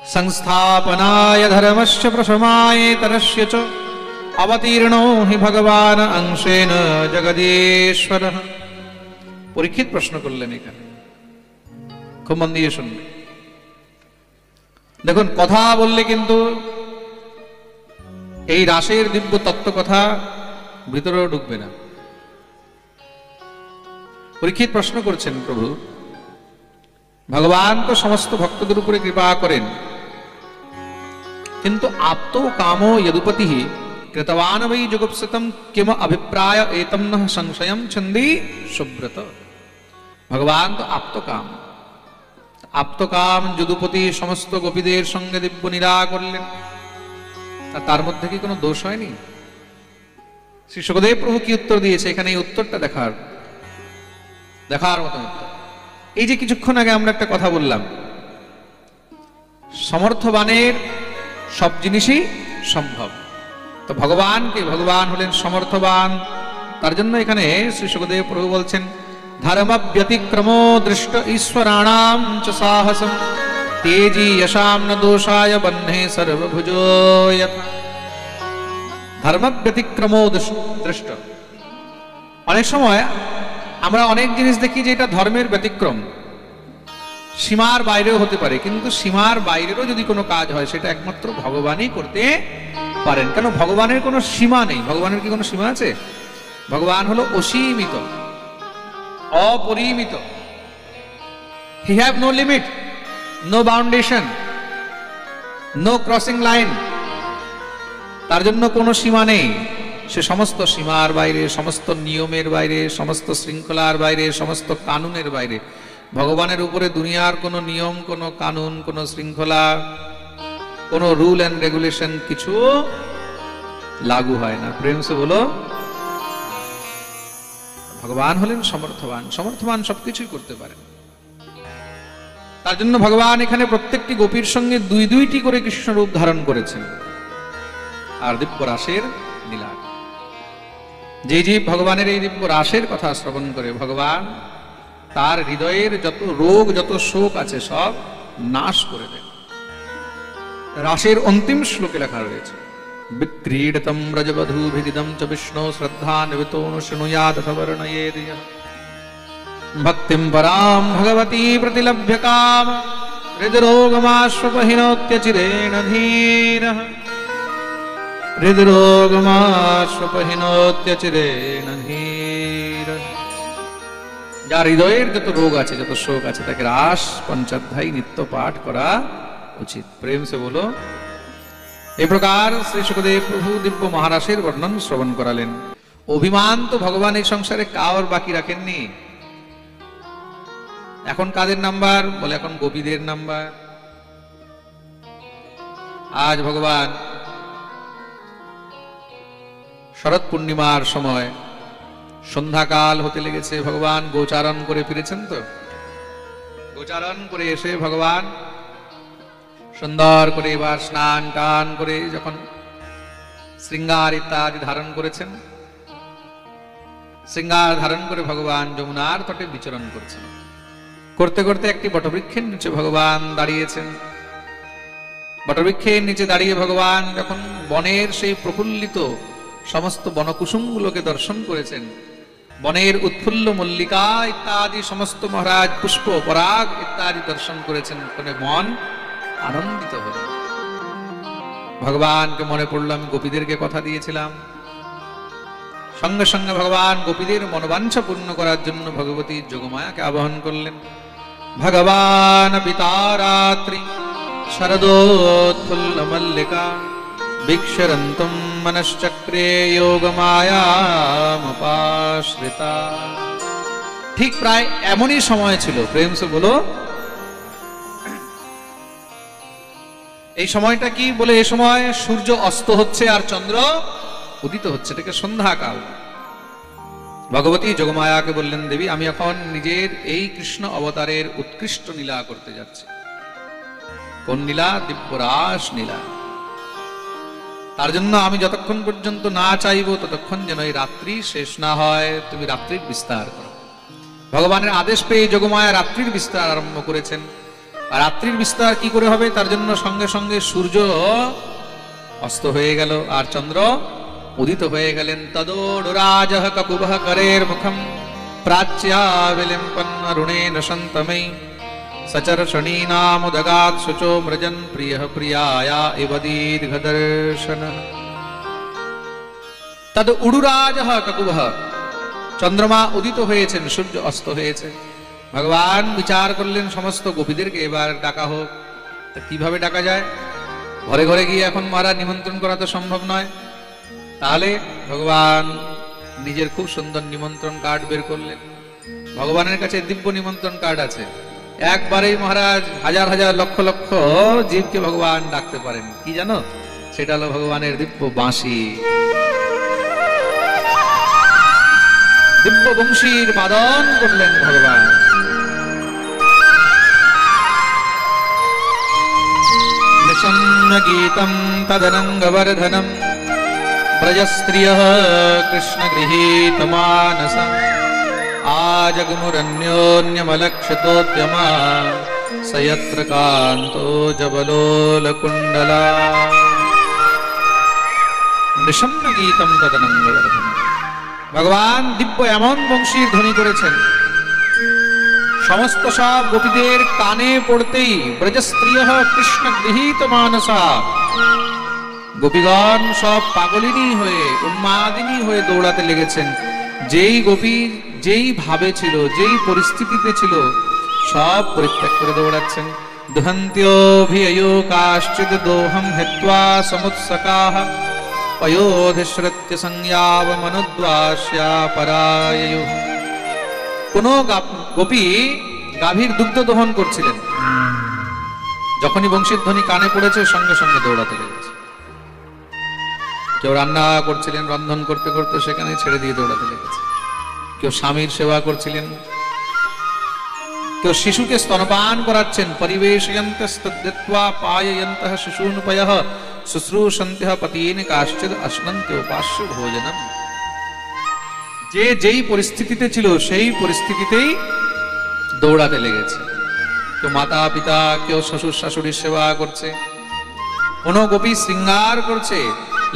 संस्थापनाय धर्मस्य प्रशमाय तरस्य च अवतीर्णो हि भगवान अंशेन जगदीश्वरः। পরীক্ষিত প্রশ্ন করলেন এখানে, খুব মন দিয়ে শুনবে। দেখুন, কথা বললে কিন্তু এই রাসের দিব্য তত্ত্ব কথা ভিতরেও ঢুকবে না। পরীক্ষিত প্রশ্ন করছেন, প্রভু ভগবান তো সমস্ত ভক্তদের উপরে কৃপা করেন, কিন্তু আপ্তো কামো যদুপতি কৃতবান বৈ যুগুপ্সিতম কিম অভিপ্রায় এতম নঃ সংশয়ম ছন্দি সুব্রত। ভগবান তো আপ্তকাম, আপ্তকাম যদুপতি সমস্ত গোপীদের সঙ্গে দিব্য লীলা করলেন, তার মধ্যে কি কোনো দোষ হয়নি? শ্রী শুকদেব প্রভু কি উত্তর দিয়েছে এখানে, এই উত্তরটা দেখার মতো উত্তর। এই যে কিছুক্ষণ আগে আমরা একটা কথা বললাম, সমর্থবানের সব জিনিসই সম্ভব। তো ভগবান হলেন সমর্থবান, তার জন্য এখানে শ্রী শুকদেব প্রভু বলছেন, ধর্ম ব্যতিক্রমো দৃষ্ট ঈশ্বরাণাম চ সাহসম তেজি যশাম ন দোষায় বহ্নে সর্বভুজো যথা। ধর্ম ব্যতিক্রমো দৃষ্ট, অনেক সময় আমরা অনেক জিনিস দেখি যে এটা ধর্মের ব্যতিক্রম, সীমার বাইরেও হতে পারে, কিন্তু সীমার বাইরেরও যদি কোনো কাজ হয় সেটা একমাত্র ভগবানই করতে পারেন। কেন? ভগবানের কোনো সীমা নেই। ভগবানের কি কোনো সীমা আছে? ভগবান হলো অসীমিত, অপরিমিত। He have no limit, no boundation, no crossing line. তার জন্য কোনো সীমা নেই। সে সমস্ত সীমার বাইরে, সমস্ত নিয়মের বাইরে, সমস্ত শৃঙ্খলার বাইরে, সমস্ত কানুনের বাইরে। ভগবানের উপরে দুনিয়ার কোনো নিয়ম, কোনো কানুন, কোনো শৃঙ্খলা, কোনো রুল এন্ড রেগুলেশন কিছু লাগু হয় না। প্রেম সে বলো, ভগবান হলেন সমর্থবান, সমর্থবান সবকিছুই করতে পারেন। তার জন্য ভগবান এখানে প্রত্যেকটি গোপীর সঙ্গে দুইটি করে কৃষ্ণ রূপ ধারণ করেছেন আর দিব্য রাসের লীলা। যে জীব ভগবানের এই দিব্য রাসের কথা শ্রবণ করে, ভগবান তার হৃদয়ের যত রোগ, যত শোক আছে সব নাশ করে দেন। রাসের অন্তিম শ্লোকে লেখা রয়েছে, বিক্রীড়তম ব্রজবধূভিদিদম চ বিষ্ণু শ্রদ্ধা নিবিতোনু শৃণুয়াদ বর্ণয়েদ ইয়ঃ ভক্তিম পরাম ভগবতী প্রতিলভ্য কাম হৃদরোগমাশ্বপহিনোত্যচিরেণ ধীরঃ হৃদরোগমাশ্বপহিনোত্যচিরেণ ধীরঃ। যার হৃদয়ের যত রোগ আছে, যত শোক আছে, তাকে রাস পঞ্চাধ্যায়ী নিত্য পাঠ করা উচিত। প্রেম সে বলো। এই প্রকার শ্রী শুকদেব প্রভু দিব্য মহারাসের বর্ণন শ্রবণ করালেন। অভিমান তো ভগবান এই সংসারে কার বাকি রাখেননি। এখন কাদের নাম্বার? বলে এখন গোপীদের নাম্বার। আজ ভগবান শরৎ পূর্ণিমার সময় সন্ধ্যাকাল হতে লেগেছে, ভগবান গোচারণ করে ফিরেছেন। তো গোচারণ করে এসে ভগবান সুন্দর করে এবার স্নান টান করে যখন শৃঙ্গার ইত্যাদি ধারণ করেছেন, শৃঙ্গার ধারণ করে ভগবান যমুনার তটে বিচরণ করছেন। করতে করতে একটি বটবৃক্ষের নিচে ভগবান দাঁড়িয়েছেন। বটবৃক্ষের নিচে দাঁড়িয়ে ভগবান যখন বনের সেই প্রফুল্লিত সমস্ত বনকুসুমগুলোকে দর্শন করেছেন, বনের উৎফুল্ল মল্লিকা ইত্যাদি সমস্ত মহারাজ পুষ্প পরাগ ইত্যাদি দর্শন করেছেন, মন আনন্দিত হল। ভগবানকে মনে পড়ল, আমি গোপীদেরকে কথা দিয়েছিলাম। সঙ্গে সঙ্গে ভগবান গোপীদের মনোবাঞ্ছা পূর্ণ করার জন্য ভগবতী যোগমায়াকে আবাহন করলেন। ভগবান পিতারাত্রি শরদোৎফুল্ল মল্লিকা বিক্ষরন্তম মনশ্চক্রে যোগমায়ামুপাশ্রিতা। ঠিক প্রায় এমনই সময় ছিল। প্রেম সে বলো, এই সময়টা কি? বলে এই সময় সূর্য অস্ত হচ্ছে আর চন্দ্র উদিত হচ্ছে, এটাকে সন্ধ্যাকাল। ভগবতী যোগমায়াকে বললেন, দেবী আমি এখন নিজের এই কৃষ্ণ অবতারের উৎকৃষ্ট লীলা করতে যাচ্ছি। কোন লীলা? দিব্য রাস লীলা। তার জন্য আমি যতক্ষণ পর্যন্ত না চাইব ততক্ষণ যেন এই রাত্রি শেষ না হয়, তুমি রাত্রির বিস্তার করো। ভগবানের আদেশ পেয়ে যোগমায়া রাত্রির বিস্তার আরম্ভ করেছেন। আর রাত্রির বিস্তার কি করে হবে, তার জন্য সঙ্গে সঙ্গে সূর্য অস্ত হয়ে গেল আর চন্দ্র উদিত হয়ে গেলেন। তদোড়ুরাজঃ ককুভঃ করের মুখম প্রাচ্যা বিলিম্পন অরুণেন শান্তমৈ সচর্ষণীনামুদগাৎ শুচো মৃজন প্রিয়ঃ প্রিয়ায়া ইব দীর্ঘদর্শনঃ। তদ উড়ুরাজঃ ককুভঃ, চন্দ্রমা উদিত হয়েছেন, সূর্য অস্ত হয়েছে। ভগবান বিচার করলেন সমস্ত গোপীদেরকে এবার ডাকা হোক। তা কিভাবে ডাকা যায়? ঘরে ঘরে গিয়ে এখন মহারাজ নিমন্ত্রণ করা তো সম্ভব নয়। তাহলে ভগবান নিজের খুব সুন্দর নিমন্ত্রণ কার্ড বের করলেন। ভগবানের কাছে দিব্য নিমন্ত্রণ কার্ড আছে, একবারেই মহারাজ হাজার হাজার লক্ষ লক্ষ জীবকে ভগবান ডাকতে পারেন। কি জানো? সেটা হলো ভগবানের দিব্য বাঁশি, দিব্য বংশীর বাদন করলেন ভগবান। নিশম্য গীতম তদনঙ্গবর্ধনম ব্রজস্ত্রিয়ঃ কৃষ্ণ গৃহীত মানসম আজগমুরন্য়োন্যমলক্ষিতোদ্যমা সয়ত্র কান্তো জবলোলকুণ্ডলা। নিশম্য গীতম তদনঙ্গবর্ধনম, ভগবান দিব্য এমন বংশীর ধ্বনি করেছেন, সমস্ত সব গোপীদের কানে পড়তেই ব্রজস্ত্রিয়ঃ কৃষ্ণ গৃহীত মানসা, গোপীগণ সব পাগলিনী হয়ে উন্মাদিনী হয়ে দৌড়াতে লেগেছেন। যেই গোপী যেই ভাবে ছিল, যেই পরিস্থিতিতে ছিল, সব পরিত্যাগ করে দৌড়াচ্ছেন। দুহন্ত্যোভিয়ো কাশ্চিদ দোহম হিত্বা সমুৎসকাঃ পয়োধিশ্রত্য সংয়াব মনুদ্বাস্যা পরায়য়ুঃ। কোন গোপী গাভীর দুগ্ধ দহন করছিলেন, যখনই বংশীর ধ্বনি কানে পড়েছে সঙ্গে সঙ্গে দৌড়াতে লেগেছে। কেউ রান্না করছিলেন, রন্ধন করতে করতে সেখানে ছেড়ে দিয়ে দৌড়াতে লেগেছে। কেউ স্বামীর সেবা করছিলেন, কেউ শিশুকে স্তনপান করাচ্ছেন, পরিবেশয়ন্তস্তদ্যত্বা পায়য়ন্তঃ শিশুনপয়ঃ শুশ্রূষন্ত্যঃ পতিন কাশ্চিদ অশ্নন্ত্যোপাস্য ভোজনম। যে যেই পরিস্থিতিতে ছিল সেই পরিস্থিতিতেই দৌড়াতে লেগেছে। কেউ মাতা পিতা, কেউ শ্বশুর শাশুড়ির সেবা করছে, কোন গোপী শৃঙ্গার করছে।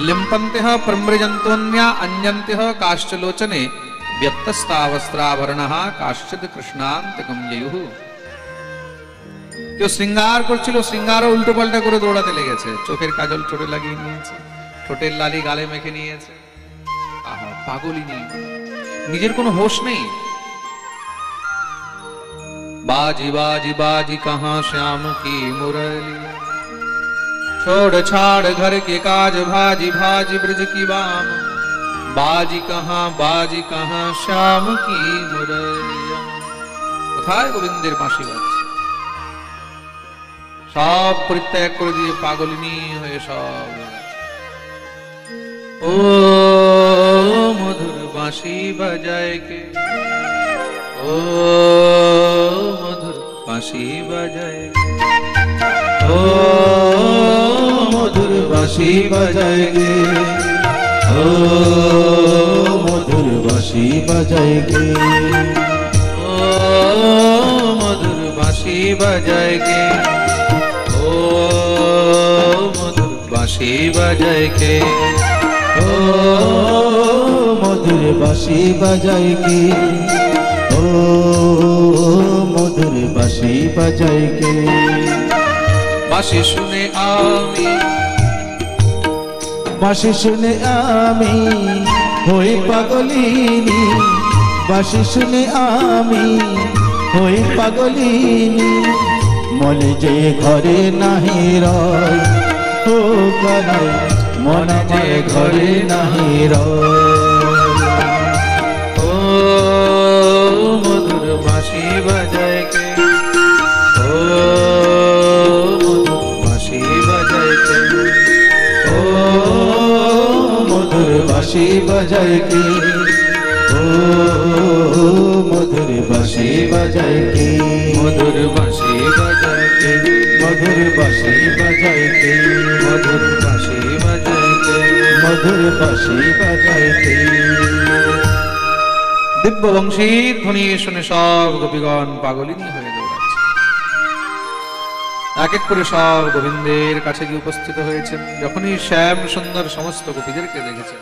লিম্পন্ত্যঃ প্রমৃজন্তোন্যা অঞ্জন্ত্যঃ কাশ্চ লোচনে ব্যক্তস্তাবস্ত্রাভরণঃ কাশ্চিদ কৃষ্ণান্তকম যয়ুঃ। কেউ শৃঙ্গার করছিল, শৃঙ্গারও উল্টো পাল্টা করে দৌড়াতে লেগেছে। চোখের কাজল ঠোঁটে লাগিয়ে নিয়েছে, ঠোঁটের লালি গালে মেখে নিয়েছে। আহা, পাগলিনী, নিজের কোনো হোশ নেই। बाजी बाजी बाजी कहाँ श्याम की मुरली, छोड़ छाड़ घर के काज भाजी भाजी ब्रज की बाम, बाजी कहाँ श्याम की मुरलिया। কোথায় গোবিন্দের বাঁশি বাজছে। সব পরিত্যাগ করে দিয়ে পাগলিনী হয়ে সব। ও মধুর বাঁশি বাজায় কে, ও মধুর বাঁশি বাজায়, ও মধুর বাঁশি বাজায় গে, ও মধুর বাঁশি বাজায় গে, ও মধুর বাঁশি বাজায় গে, ও মধুর বাঁশি বাজায় গে, ও মধুর বাঁশি বাজায় গে, ও মধুর বাঁশি বাজায় কে। বাঁশি শুনে আমি, বাঁশি শুনে আমি হই পাগলিনী, বাঁশি শুনে আমি হই পাগলিনী। মনে যে ঘরে নাহি রয়, ও গানে মনে যে ঘরে নাহি রয়, ও মধুর বাঁশি বাজায় কে, ও মধুর বাঁশি বাজায় কে, ও মধুর বাঁশি বাজায় কে, ও মধুর বাঁশি বাজায় কে, মধুর বাঁশি বাজায় কে, মধুর বাঁশি বাজায় কে, মধুর বাঁশি বাজায় কে, মধুর বাঁশি বাজায় কে। দিব্য বংশীর ধ্বনি শুনে সব গোপীগণ পাগলিনী হয়ে দৌড়াচ্ছে। এক এক করে সব গোবিন্দের কাছে গিয়ে উপস্থিত হয়েছেন। যখনই শ্যাম সুন্দর সমস্ত গোপীদেরকে দেখেছেন,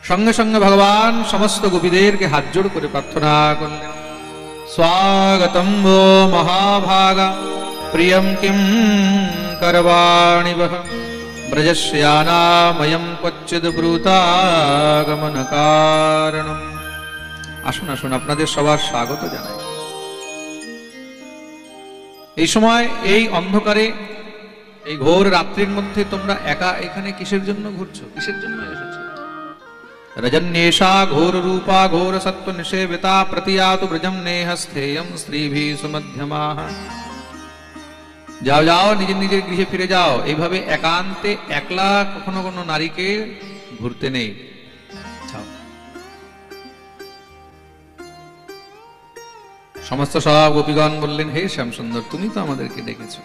সঙ্গে সঙ্গে ভগবান সমস্ত গোপীদেরকে হাত জোড় করে প্রার্থনা করলেন, স্বাগতম वो মহাভাগা প্রিয়ম কিম করবাণি বহ ব্রজস্যানাময়ম ক্বচিদ ব্রূতাগমন কারণম। আসুন আসুন, আপনাদের সবার স্বাগত জানাই। এই সময় এই অন্ধকারে, এই ঘোর রাত্রির মধ্যে তোমরা একা এখানে কিসের জন্য ঘুরছো, কিসের জন্য এসেছো? রজন্যেষা ঘোর রূপা ঘোর সত্ত্ব নিষেবিতা প্রতিয়াতু ব্রজম নেহস্থেয়ম স্ত্রীভি সুমধ্যমাঃ। যাও যাও, নিজের নিজের গৃহে ফিরে যাও। এইভাবে একান্তে একলা কখনো কোনো নারীকে ঘুরতে নেই। সমস্ত সব গোপীগণ বললেন, হে শ্যামসুন্দর, তুমি তো আমাদেরকে ডেকেছো।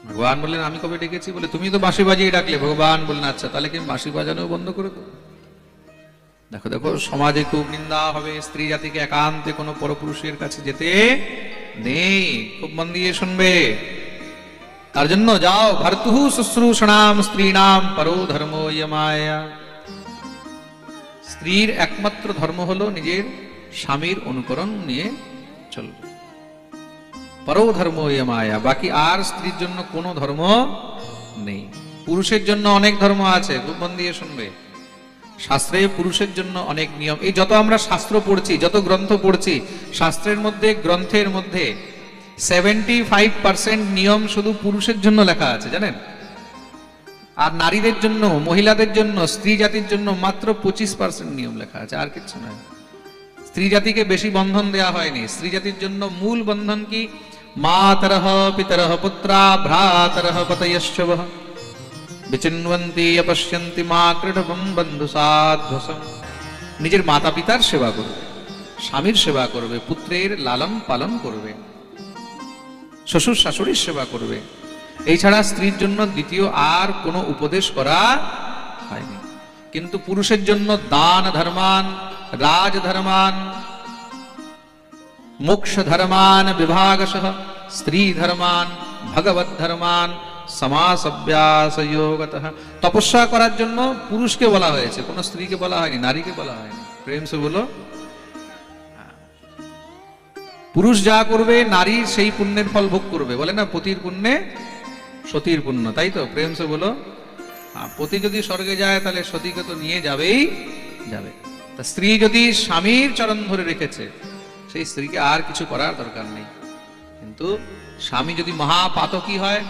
ভগবান বললেন, আমি কবে ডেকেছি? বলে, তুমি তো বাঁশি বাজিয়ে ডাকলে। ভগবান বললেন, আচ্ছা তাহলে কি বাঁশি বাজানো বন্ধ করে দেবো? দেখো দেখো, সমাজে খুব নিন্দা হবে, স্ত্রী জাতিকে একান্তে কোনো পরপুরুষের কাছে যেতে নেই। খুব মন দিয়ে শুনবে। তার জন্য যাও, ভর্তুহু শুশ্রূষণাম স্ত্রীণাম পরো ধর্মো ইয়মায়া। স্ত্রীর একমাত্র ধর্ম হলো নিজের স্বামীর অনুকরণ নিয়ে চলবে। পরো ধর্ম ইয়মায়া, বাকি আর স্ত্রীর জন্য কোনো ধর্ম নেই। পুরুষের জন্য অনেক ধর্ম আছে, খুব মন দিয়ে শুনবে। শাস্ত্রে পুরুষের জন্য অনেক নিয়ম। এই যত আমরা শাস্ত্র পড়ছি, যত গ্রন্থ পড়ছি, শাস্ত্রের মধ্যে, গ্রন্থের মধ্যে 75% নিয়ম শুধু পুরুষের জন্য লেখা আছে, জানেন? আর নারীদের জন্য, মহিলাদের জন্য, স্ত্রী জাতির জন্য মাত্র 25% নিয়ম লেখা আছে, আর কিছু নয়। স্ত্রী জাতিকে বেশি বন্ধন দেয়া হয়নি। স্ত্রী জাতির জন্য মূল বন্ধন কি? মাতরঃ পিতরঃ পুত্রা ভ্রাতরঃ পতয়শ্চ বহ বিচিন্বন্তি অপশ্যন্তি মা কৃঢ়বম বন্ধু সাধ্বসম। নিজের মাতা পিতার সেবা করবে, স্বামীর সেবা করবে, পুত্রের লালন পালন করবে, শ্বশুর শাশুড়ির সেবা করবে। এই ছাড়া স্ত্রীর জন্য দ্বিতীয় আর কোনো উপদেশ করা হয়নি। কিন্তু পুরুষের জন্য দান ধর্মান, রাজ ধর্মান, মোক্ষ ধর্মান বিভাগশঃ, স্ত্রী ধর্মান, ভগবত ধর্মান, সমাস অভ্যাস যোগতঃ। তপস্যা করার জন্য পুরুষকে বলা হয়েছে, কোন স্ত্রীকে বলা হয়নি, নারীকে বলা হয়নি। প্রেম সে বলো। পুরুষ যা করবে, নারী সেই পুণ্যের ফল ভোগ করবে। বলে না, পতির পুণ্যে সতীর পুণ্য, তাই তো? প্রেম সে বলো। পতি যদি স্বর্গে যায়, তাহলে সতীকে তো নিয়ে যাবেই যাবে। তা স্ত্রী যদি স্বামীর চরণ ধরে রেখেছে, সেই স্ত্রীকে আর কিছু করার দরকার নেই। কিন্তু স্বামী যদি মহাপাতকী হয়,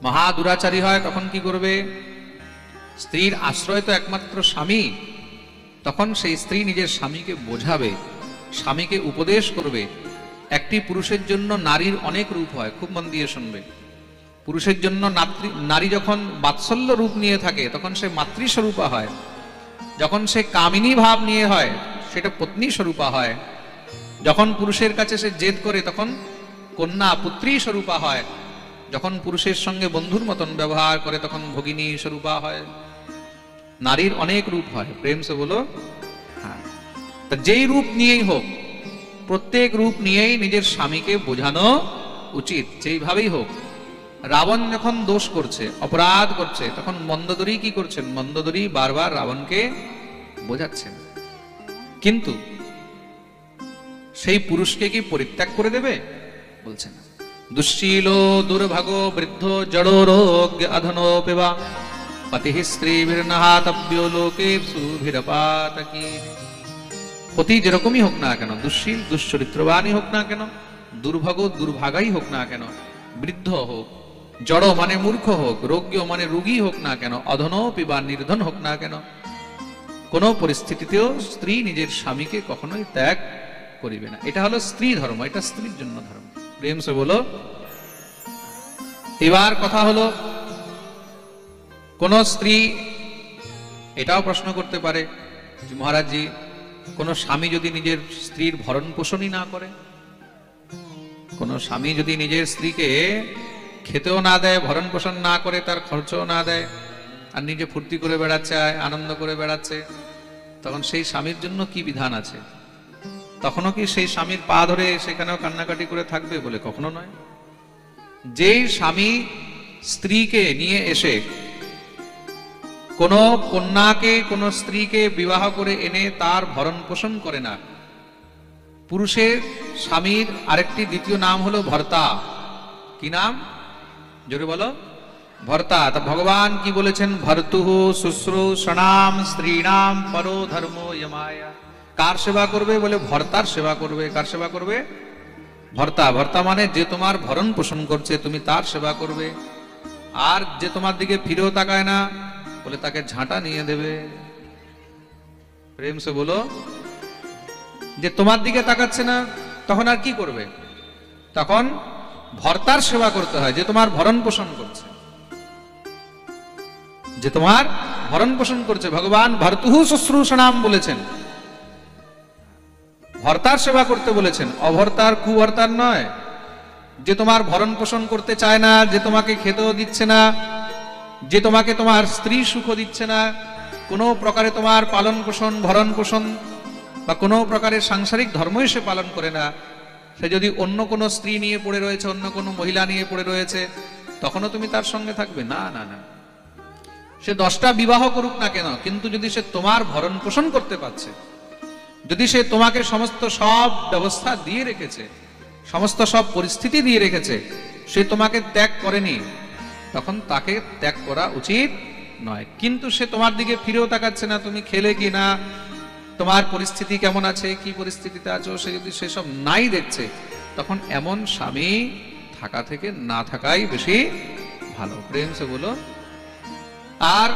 মহা দুরাচারী হয়, তখন কি করবে? স্ত্রীর আশ্রয় তো একমাত্র স্বামী। তখন সেই স্ত্রী নিজের স্বামীকে বোঝাবে, স্বামীকে উপদেশ করবে। একটি পুরুষের জন্য নারীর অনেক রূপ হয়, খুব মন দিয়ে শুনবে। পুরুষের জন্য নারী যখন বাৎসল্য রূপ নিয়ে থাকে, তখন সে মাতৃস্বরূপা হয়। যখন সে কামিনী ভাব নিয়ে হয়, সেটা পত্নী স্বরূপা হয়। যখন পুরুষের কাছে সে জেদ করে, তখন কন্যা পুত্রী স্বরূপা হয়। যখন পুরুষের সঙ্গে বন্ধুর মতন ব্যবহার করে, তখন ভগিনী স্বরূপা হয়। নারীর অনেক রূপ হয়। প্রেম সে বলো। হ্যাঁ, যেই রূপ নিয়েই হোক, প্রত্যেক রূপ নিয়েই নিজের স্বামীকে বোঝানো উচিত, যেইভাবেই হোক। রাবণ যখন দোষ করছে, অপরাধ করছে, তখন মন্দোদরী কি করছেন? মন্দোদরী বারবার রাবণকে বোঝাচ্ছেন। কিন্তু সেই পুরুষকে কি পরিত্যাগ করে দেবে? বলছে না। দুশ্শীল দুর্ভাগ বৃদ্ধ জড়ো রোগ অধনোপেবা পতি স্ত্রীভির্নহাতব্য লোকে সুভিরপাতকি। পতি যেরকমই হোক না কেন, দুশ্শীল দুশ্চরিত্রবানই হোক না কেন, দুর্ভাগ দুর্ভাগাই হোক না কেন, বৃদ্ধ হোক, জড় মানে মূর্খ হোক, রোগ্য মানে রোগী হোক না কেন, অধনোপি বা নির্ধন হোক না কেন, কোন পরিস্থিতিতেও স্ত্রী নিজের স্বামীকে কখনোই ত্যাগ করিবে না। এটা হলো স্ত্রী ধর্ম, এটা স্ত্রীর জন্য ধর্ম। প্রেম সে বলো। এবার কথা হলো, কোন স্ত্রী এটাও প্রশ্ন করতে পারে যে মহারাজজি, কোন স্বামী যদি নিজের স্ত্রীর ভরণ পোষণই না করে, কোন স্বামী যদি নিজের স্ত্রীকে খেতেও না দেয়, ভরণ পোষণ না করে, তার খরচও না দেয়, আর নিজে ফুর্তি করে বেড়াচ্ছে, আনন্দ করে বেড়াচ্ছে, তখন সেই স্বামীর জন্য কি বিধান আছে? তখনও কি সেই স্বামীর পা ধরে সেখানেও কান্নাকাটি করে থাকবে? বলে কখনো নয়। যেই স্বামী স্ত্রীকে নিয়ে এসে কোন কন্যাকে, কোন স্ত্রীকে বিবাহ করে এনে তার ভরণ পোষণ করে না, পুরুষের স্বামীর আরেকটি দ্বিতীয় নাম হলো ভর্তা। কি নাম? জোরে বলো। ভর্তা। তা ভগবান কি বলেছেন? ভর্তুহু শুশ্রূষণাম স্ত্রীণাম পরো ধর্মো ইয়মায়া। কার সেবা করবে? বলে ভর্তার সেবা করবে। কার সেবা করবে? ভর্তা। ভর্তা মানে যে তোমার ভরণ পোষণ করছে, তুমি তার সেবা করবে। আর যে তোমার দিকে ফিরেও তাকায় না, বলে তাকে ঝাঁটা নিয়ে দেবে। প্রেম সে বলো। যে তোমার দিকে তাকাচ্ছে না, তখন আর কি করবে? তখন ভর্তার সেবা করতে হয়, যে তোমার ভরণ পোষণ করছে, যে তোমার ভরণ পোষণ করছে। ভগবান ভর্তুহু শুশ্রূষণাম বলেছেন, ভর্তার সেবা করতে বলেছেন, অভর্তার কুভর্তার নয়। যে তোমার ভরণ পোষণ করতে চায় না, যে তোমাকে খেতেও দিচ্ছে না, যে তোমাকে তোমার স্ত্রী সুখ দিচ্ছে না, কোনো প্রকারে তোমার পালন পোষণ, ভরণ পোষণ বা কোনো প্রকারের সাংসারিক ধর্মই সে পালন করে না, সে যদি অন্য কোনো স্ত্রী নিয়ে পড়ে রয়েছে, অন্য কোনো মহিলা নিয়ে পড়ে রয়েছে, তখনও তুমি তার সঙ্গে থাকবে? না না না। সে 10টা বিবাহ করুক না কেন, কিন্তু যদি সে তোমার ভরণ পোষণ করতে পারছে, যদি সে তোমাকে সমস্ত সব ব্যবস্থা দিয়ে রেখেছে, সমস্ত সব পরিস্থিতি দিয়ে রেখেছে, সে তোমাকে ত্যাগ করেনি, তখন তাকে ত্যাগ করা উচিত নয়। কিন্তু সে তোমার দিকে ফিরেও তাকাচ্ছে না, তুমি খেলে কি না, তোমার পরিস্থিতি কেমন আছে, কি পরিস্থিতিতে আছো, সে যদি সেসব নাই দেখছে, তখন এমন স্বামী থাকা থেকে না থাকাই বেশি ভালো। প্রেম সে বলো। আর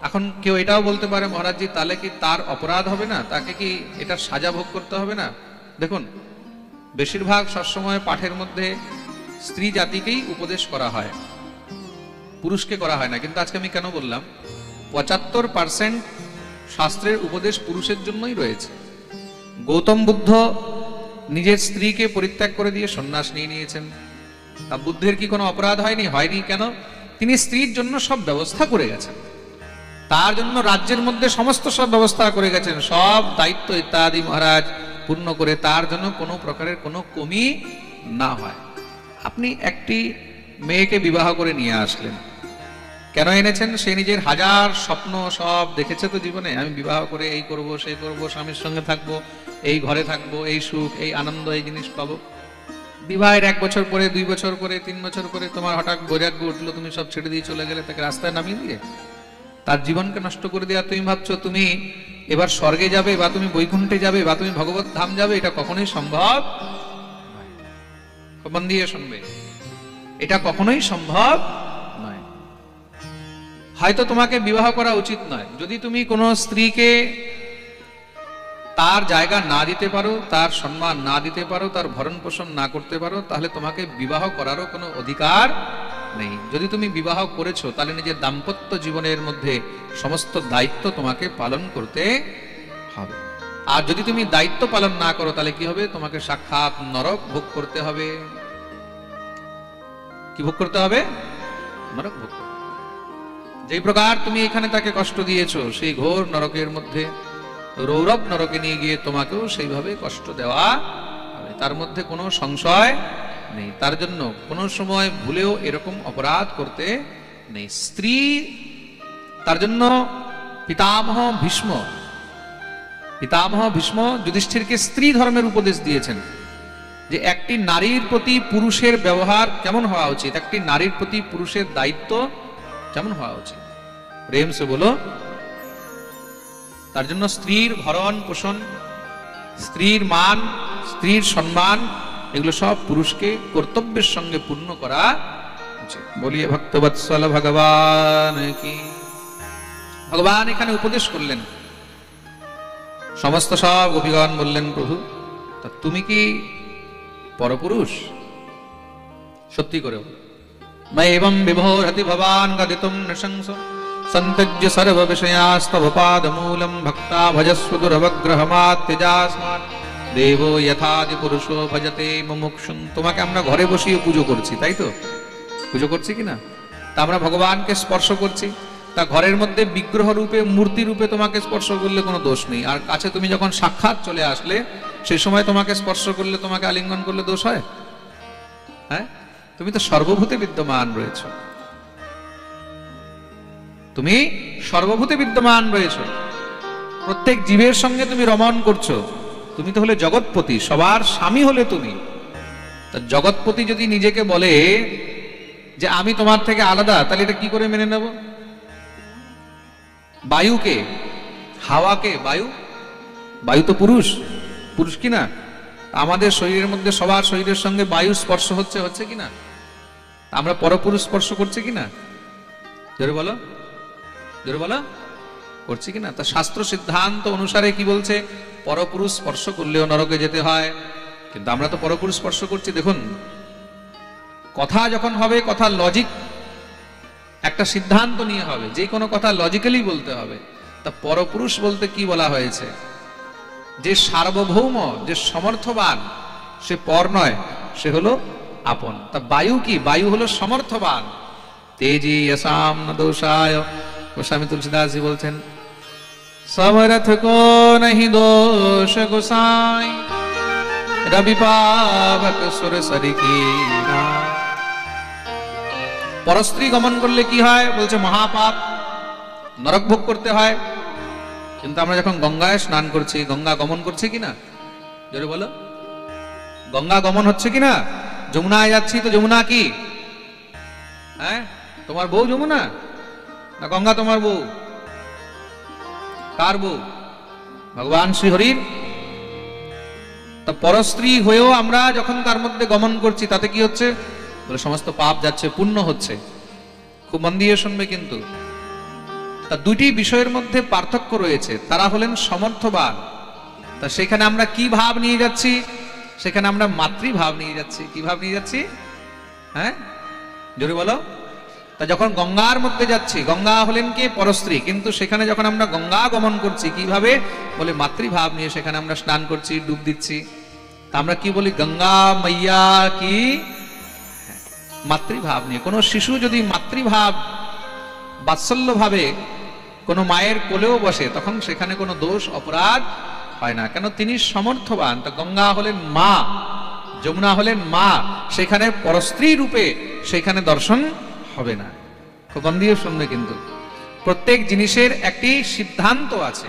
এখন কেউ এটাও বলতে পারে, মহারাজজি তাহলে কি তার অপরাধ হবে না, তাকে কি এটার সাজা ভোগ করতে হবে না? দেখুন, বেশিরভাগ সবসময় পাঠের মধ্যে স্ত্রী জাতিকেই উপদেশ করা হয়, পুরুষকে করা হয় না। কিন্তু আজকে আমি কেন বললাম, 75% শাস্ত্রের উপদেশ পুরুষের জন্যই রয়েছে। গৌতম বুদ্ধ নিজের স্ত্রীকে পরিত্যাগ করে দিয়ে সন্ন্যাস নিয়ে নিয়েছেন। তা বুদ্ধের কি কোনো অপরাধ হয়নি? হয়নি। কেন? তিনি স্ত্রীর জন্য সব ব্যবস্থা করে গেছেন, তার জন্য রাজ্যের মধ্যে সমস্ত সব ব্যবস্থা করে গেছেন, সব দায়িত্ব ইত্যাদি মহারাজ পূর্ণ করে, তার জন্য কোনো প্রকারের কোনো কমি না হয়। আপনি একটি মেয়েকে বিবাহ করে নিয়ে আসলেন, কেন এনেছেন? সে নিজের হাজার স্বপ্ন সব দেখেছে তো জীবনে, আমি বিবাহ করে এই করব, সেই করব, স্বামীর সঙ্গে থাকবো, এই ঘরে থাকবো, এই সুখ, এই আনন্দ, এই জিনিস পাবো। বিবাহের 1 বছর পরে, 2 বছর পরে, 3 বছর পরে তোমার হঠাৎ বৈরাগ্য উঠলো, তুমি সব ছেড়ে দিয়ে চলে গেলে, তাকে রাস্তায় নামিয়ে দিয়ে তার জীবনকে নষ্ট করে দেওয়া। তুমি ভাবছো তুমি এবার স্বর্গে যাবে, বা তুমি বৈকুণ্ঠে যাবে, বা তুমি ভগবত ধাম যাবে, এটা কখনোই সম্ভব মন দিয়ে শুনবে, এটা কখনোই সম্ভব নয়। হয়তো তোমাকে বিবাহ করা উচিত নয়, যদি তুমি কোনো স্ত্রীকে তার জায়গা না দিতে পারো, তার সম্মান না দিতে পারো, তার ভরণ পোষণ না করতে পারো, তাহলে তোমাকে বিবাহ করারও কোনো অধিকার নেই। যদি তুমি বিবাহ করেছো, তাহলে নিজের দাম্পত্য জীবনের মধ্যে সমস্ত দায়িত্ব তোমাকে পালন করতে হবে। আর যদি তুমি দায়িত্ব পালন না করো, তাহলে কি হবে? তোমাকে সাক্ষাৎ নরক ভোগ করতে হবে। কি ভোগ করতে হবে? নরক ভোগ করতে হবে। যেই প্রকার তুমি এখানে তাকে কষ্ট দিয়েছো, সেই ঘোর নরকের মধ্যে, রৌরব নরকে নিয়ে গিয়ে তোমাকেও সেইভাবে কষ্ট দেওয়া হবে, তার মধ্যে কোনো সংশয় নেই। তার জন্য কোনো সময় ভুলেও এরকম অপরাধ করতে নেই। স্ত্রী, তার জন্য পিতামহ ভীষ্ম যুধিষ্ঠিরকে স্ত্রী ধর্মের উপদেশ দিয়েছেন, যে একটি নারীর প্রতি পুরুষের ব্যবহার কেমন হওয়া উচিত, একটি নারীর প্রতি পুরুষের দায়িত্ব কেমন হওয়া উচিত। প্রেম সে বলো। তার জন্য স্ত্রীর ভরণ পোষণ, স্ত্রীর মান, স্ত্রীর সম্মান, এগুলো সব পুরুষকে কর্তব্যের সঙ্গে পূর্ণ করা উচিত। বলিয়ে ভক্তবৎসল ভগবান কি। ভগবান এখানে উপদেশ করলেন, সমস্ত সব গোপীগণ বললেন, প্রভু তা তুমি কি পরপুরুষ? সত্যি করে এবং বিভোরতি ভবান গদিতুম নৃশংস সন্তজ্য সর্ব বিষয়াস্তব পাদমূলম ভক্তা ভজস্ব দুরবগ্রহমাত্যজাস্মাৎ দেবো যথাদি পুরুষো ভজতে মুমুক্ষুং। তোমাকে আমরা ঘরে বসিয়ে পুজো করছি, তাই তো? পুজো করছি কিনা? তা আমরা ভগবানকে স্পর্শ করছি, তা তা ঘরের মধ্যে বিগ্রহ রূপে মূর্তি রূপে তোমাকে স্পর্শ করলে কোনো দোষ নেই, আর কাছে তুমি যখন সাক্ষাৎ চলে আসলে সেই সময় তোমাকে স্পর্শ করলে, তোমাকে আলিঙ্গন করলে দোষ হয়? হ্যাঁ, তুমি তো সর্বভূতে বিদ্যমান রয়েছ, তুমি সর্বভূতে বিদ্যমান রয়েছ, প্রত্যেক জীবের সঙ্গে তুমি রমণ করছো, তুমি তো হলে জগৎপতি, সবার স্বামী হলে তুমি। তা জগৎপতি যদি নিজেকে বলে যে আমি তোমার থেকে আলাদা, তাহলে এটা কি করে মেনে নেব? বায়ুকে, হাওয়াকে, বায়ু, বায়ু তো পুরুষ, পুরুষ কি না? আমাদের শরীরের মধ্যে সবার শরীরের সঙ্গে বায়ু স্পর্শ হচ্ছে, হচ্ছে কিনা? আমরা পরপুরুষ স্পর্শ করছি কিনা? জোরে বলো, জোরে বলো, করছি কিনা? তা শাস্ত্র সিদ্ধান্ত অনুসারে কি বলছে? পরপুরুষ স্পর্শ করলেও নরকে যেতে হয়, কিন্তু আমরা তো পরপুরুষ স্পর্শ করছি। দেখুন, কথা যখন হবে, কথা লজিক, একটা সিদ্ধান্ত নিয়ে হবে, যে কোনো কথা লজিক্যালি বলতে হবে। তা পরপুরুষ বলতে কি বলা হয়েছে? যে সার্বভৌম, যে সমর্থবান, সে পর নয়, সে হলো আপন। তা বায়ু কি? বায়ু হলো সমর্থবান। তেজি यसाम न दोषाय, গোস্বামী তুলসীদাসজি বলছেন, समरथ को नहीं दोष गोसाई, रवि पावक सुर सरी की। পরস্ত্রী গমন করলে কি হয়? বলছে মহাপাপ, নরক ভোগ করতে হয়। কিন্তু আমরা যখন গঙ্গায় স্নান করছি, গঙ্গা গমন করছে কিনা? জোরে বলো, গঙ্গা গমন হচ্ছে কিনা? যমুনায় যাচ্ছি, তো যমুনা কি? হ্যাঁ, তোমার বউ যমুনা না গঙ্গা তোমার বউ? কার বউ? ভগবান শ্রীহরির। তা পরস্ত্রী হয়েও আমরা যখন তার মধ্যে গমন করছি, তাতে কি হচ্ছে? বলে সমস্ত পাপ যাচ্ছে, পুণ্য হচ্ছে। খুব মন দিয়ে শুনবে কিন্তু। তা দুটি বিষয়ের মধ্যে পার্থক্য রয়েছে। তারা হলেন সমর্থবান। তা সেখানে আমরা কি ভাব নিয়ে যাচ্ছি? সেখানে আমরা মাতৃভাব নিয়ে যাচ্ছি। কি ভাব নিয়ে যাচ্ছি? হ্যাঁ, জোরে বলো। তা যখন গঙ্গার মধ্যে যাচ্ছি, গঙ্গা হলেন কে? পরস্ত্রী। কিন্তু সেখানে যখন আমরা গঙ্গা গমন করছি, কিভাবে? বলে মাতৃভাব নিয়ে সেখানে আমরা স্নান করছি, ডুব দিচ্ছি। তা আমরা কি বলি? গঙ্গা মাইয়া কি? মাতৃভাব নিয়ে। কোনো শিশু যদি মাতৃভাব, বাৎসল্য ভাবে কোনো মায়ের কোলেও বসে, তখন সেখানে কোনো দোষ অপরাধ হয় না। কেন? তিনি সমর্থবান। তা গঙ্গা হলেন মা, যমুনা হলেন মা, সেখানে পরস্ত্রী রূপে সেখানে দর্শন হবে না। খুব মন দিয়ে শুনবে কিন্তু। প্রত্যেক জিনিসের একটি সিদ্ধান্ত আছে।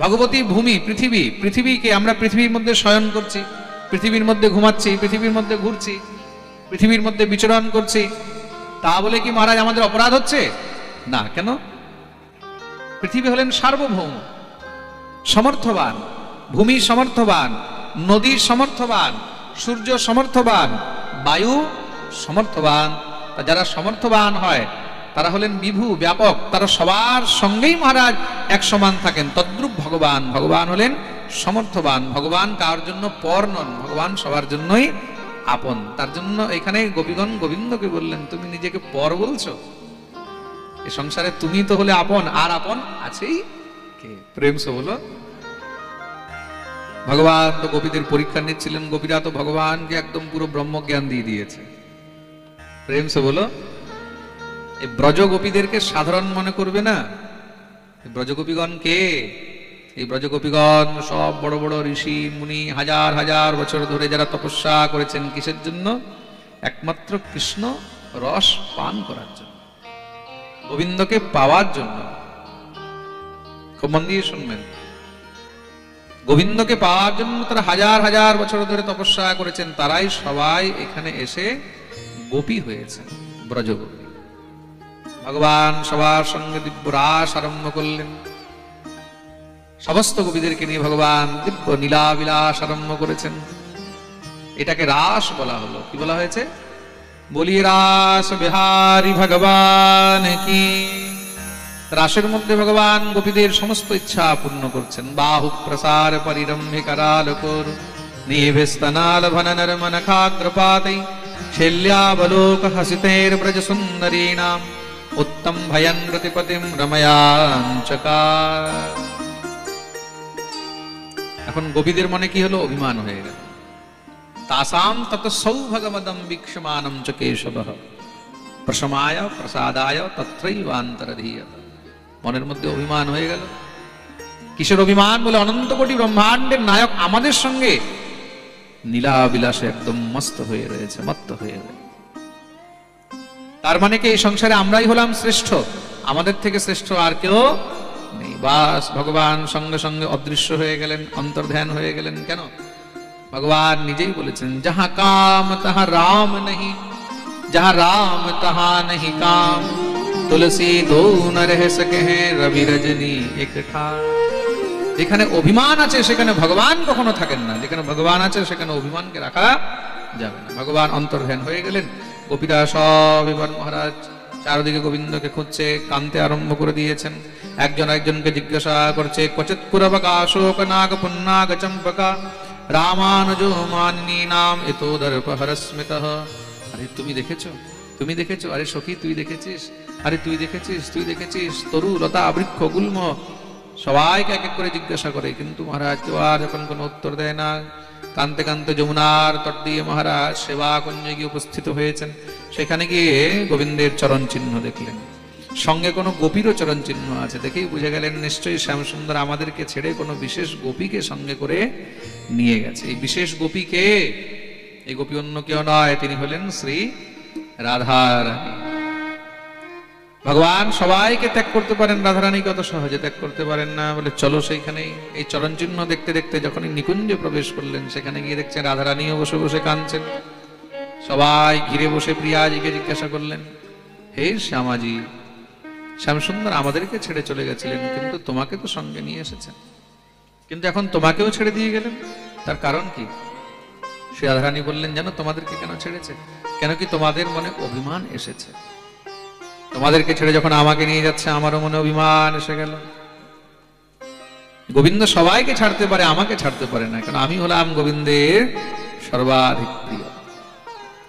ভগবতী ভূমি, পৃথিবী, পৃথিবীকে আমরা পৃথিবীর মধ্যে শয়ন করছি, পৃথিবীর মধ্যে ঘুমাচ্ছি, পৃথিবীর মধ্যে ঘুরছি, পৃথিবীর মধ্যে বিচরণ করছি। তা বলে কি মহারাজ আমাদের অপরাধ হচ্ছে? না। কেন? পৃথিবী হলেন সার্বভৌম, সমর্থবান, ভূমি সমর্থবান, নদী সমর্থবান, সূর্য সমর্থবান, বায়ু সমর্থবান। যারা সমর্থবান হয় তারা হলেন বিভু, ব্যাপক, তারা সবার সঙ্গেই মহারাজ এক সমান থাকেন। তদ্রূপ ভগবান, ভগবান হলেন সমর্থবান। ভগবান কার জন্য পর নন, ভগবান সবার জন্যই আপন। তার জন্য এখানে গোপীগণ গোবিন্দকে বললেন, তুমি নিজেকে পর বলছো? এই সংসারে তুমি তো হলে আপন, আর আপন আছেই কে? প্রেম সে বলো। ভগবান তো গোপীদের পরীক্ষা নিচ্ছিলেন, গোপীরা তো ভগবানকে একদম পুরো ব্রহ্মজ্ঞান দিয়ে দিয়েছে। প্রেম সে বলো। এই ব্রজ গোপীদেরকে সাধারণ মনে করবে না। ব্রজগোপীগণ কে? এই ব্রজগোপীগণ সব বড় বড় ঋষি মুনি, হাজার হাজার বছর ধরে যারা তপস্যা করেছেন। কিসের জন্য? একমাত্র কৃষ্ণ রস পান করার জন্য, গোবিন্দকে পাওয়ার জন্য। খুব মন দিয়ে শুনবেন। গোবিন্দকে পাওয়ার জন্য তারা হাজার হাজার বছর ধরে তপস্যা করেছেন। তারাই সবাই এখানে এসে গোপী হয়েছে, ব্রজগোপী। ভগবান সবার সঙ্গে দিব্য রাস আরম্ভ করলেন। সমস্ত গোপীদেরকে নিয়ে ভগবান দিব্য নীলা বিলাস আরম্ভ করেছেন। এটাকে রাস বলা হলো। কি বলা হয়েছে? বলি রাস বিহারী ভগবান কি। রাসের মধ্যে ভগবান গোপীদের সমস্ত ইচ্ছা পূর্ণ করছেন। বাহু প্রসার পরিরম্ভে করালকর নিভেস্তনাল ভননর মনখাগ্রপাতৈ শৈল্যাবলোক হসিতের ব্রজ সুন্দরীণাম উত্তম ভয়ন রতিপতিম রময়াঞ্চকার। এখন গোপীদের মনে কি হলো? অভিমান হয়ে গেল। তাসাম তত সৌভগমদম বীক্ষমানম চ কেশবঃ। প্রশমায় প্রসাদায় তত্রৈবান্তরধীয়। মনের মধ্যে অভিমান হয়ে গেল। কিসের অভিমান? বলে অনন্ত কোটি ব্রহ্মাণ্ডের নায়ক আমাদের সঙ্গে নীলা বিলাসে একদম মস্ত হয়ে রয়েছে, মত্ত হয়ে রয়েছে। তার মানে কি এই সংসারে আমরাই হলাম শ্রেষ্ঠ, আমাদের থেকে শ্রেষ্ঠ আর কেউ নেই। বাস ভগবান সঙ্গে সঙ্গে অদৃশ্য হয়ে গেলেন, অন্তর্ধান হয়ে গেলেন। কেন? ভগবান নিজেই বলেছেন, যাহা কাম তাহা রাম নেহি, যাহা রাম তাহা নেহি কাম, তুলসী দো ন রহ সকে হ্যাঁ রবি রজনী এক ঠার। যেখানে অভিমান আছে সেখানে ভগবান কখনো থাকেন না, যেখানে ভগবান আছে সেখানে অভিমানকে রাখা যাবে না। ভগবান অন্তর্ধান হয়ে গেলেন। গোপীরা সব এবার মহারাজ চারদিকে গোবিন্দকে খুঁজছে, কানতে আরম্ভ করে দিয়েছেন। একজন একজনকে জিজ্ঞাসা করছে, ক্বচিৎ পুরবকা শোক নাগ পুন্নাগ চম্পকা রামানুজো মানিনী নাম এতো দর্পহরস্মিত। আরে তুমি দেখেছো, তুমি দেখেছো? আরে সখী তুই দেখেছিস? আরে তুই দেখেছিস, তুই দেখেছিস? তরু লতা বৃক্ষ গুল্ম সবাইকে এক এক করে জিজ্ঞাসা করে, কিন্তু মহারাজ কেউ আর যখন কোনো উত্তর দেয় না। কানতে কানতে যমুনার তট দিয়ে মহারাজ সেবা কুঞ্জে গিয়ে উপস্থিত হয়েছেন। সেখানে গিয়ে গোবিন্দের চরণ চিহ্ন দেখলেন, সঙ্গে কোনো গোপীরও চরণ চিহ্ন আছে। দেখেই বুঝে গেলেন নিশ্চয়ই শ্যামসুন্দর আমাদেরকে ছেড়ে কোনো বিশেষ গোপীকে সঙ্গে করে নিয়ে গেছে। এই বিশেষ গোপীকে, এই গোপী অন্য কেউ নয়, তিনি হলেন শ্রী রাধারানী। ভগবান সবাইকে ত্যাগ করতে পারেন, রাধারানী কত সহজে ত্যাগ করতে পারেন না। বলে চলো সেইখানেই। এই চরণ চিহ্ন দেখতে দেখতে যখনই নিকুঞ্জে প্রবেশ করলেন, সেখানে গিয়ে দেখছেন রাধারানীও বসে বসে কাঁদছেন। সবাই ঘিরে বসে প্রিয়াজিকে জিজ্ঞাসা করলেন, হে শ্যামাজি, শ্যামসুন্দর আমাদেরকে ছেড়ে চলে গেছিলেন, কিন্তু তোমাকে তো সঙ্গে নিয়ে এসেছেন, কিন্তু এখন তোমাকেও ছেড়ে দিয়ে গেলেন, তার কারণ কি? শ্রী রাধারানী বললেন, জানো তোমাদেরকে কেন ছেড়েছে? কেন কি তোমাদের মনে অভিমান এসেছে। তোমাদেরকে ছেড়ে যখন আমাকে নিয়ে যাচ্ছে, আমারও মনে অভিমান এসে গেল। গোবিন্দ সবাইকে ছাড়তে পারে, আমাকে ছাড়তে পারে না, কারণ আমি হলাম গোবিন্দের সর্বাধিক প্রিয়।